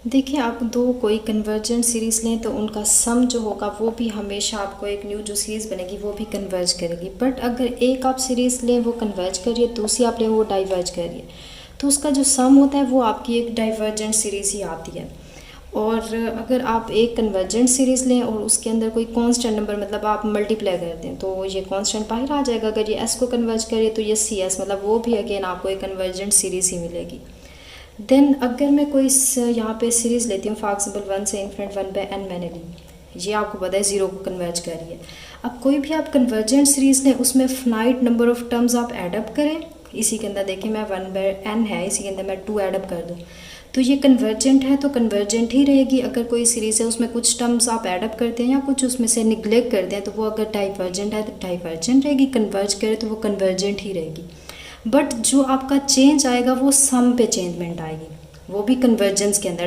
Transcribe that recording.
देखिए, आप दो कोई कन्वर्जेंट सीरीज़ लें तो उनका सम जो होगा वो भी हमेशा आपको एक न्यू जो सीरीज़ बनेगी वो भी कन्वर्ज करेगी। बट अगर एक आप सीरीज़ लें वो कन्वर्ज कर रही है, दूसरी आप लें वो डाइवर्ज कर रही है, तो उसका जो सम होता है वो आपकी एक डाइवर्जेंट सीरीज़ ही आती है। और अगर आप एक कन्वर्जेंट सीरीज़ लें और उसके अंदर कोई कांस्टेंट नंबर मतलब आप मल्टीप्लाई कर दें तो ये कांस्टेंट बाहर आ जाएगा। अगर ये एस को कन्वर्ज करिए तो ये सी एस मतलब वो भी अगेन आपको एक कन्वर्जेंट सीरीज़ ही मिलेगी। देन अगर मैं कोई यहाँ पे सीरीज़ लेती हूँ, फॉर एग्जाम्पल 1 से इन्फिनिट 1 बाय एन मैंने ली, ये आपको पता है 0 को कन्वर्ज कर रही है। अब कोई भी आप कन्वर्जेंट सीरीज़ लें उसमें फाइनाइट नंबर ऑफ टर्म्स आप एडअप करें। इसी के अंदर देखिए मैं 1 बाय एन है, इसी के अंदर मैं 2 एडअप कर दूँ तो ये कन्वर्जेंट है तो कन्वर्जेंट ही रहेगी। अगर कोई सीरीज़ है उसमें कुछ टर्म्स आप एडअप करते हैं या कुछ उसमें से निगलेक्ट करते हैं तो वो अगर डाइवर्जेंट है तो डाइवर्जेंट रहेगी, कन्वर्ज करे तो वो कन्वर्जेंट ही रहेगी। बट जो आपका चेंज आएगा वो सम पे चेंजमेंट आएगी, वो भी कन्वर्जेंस के अंदर।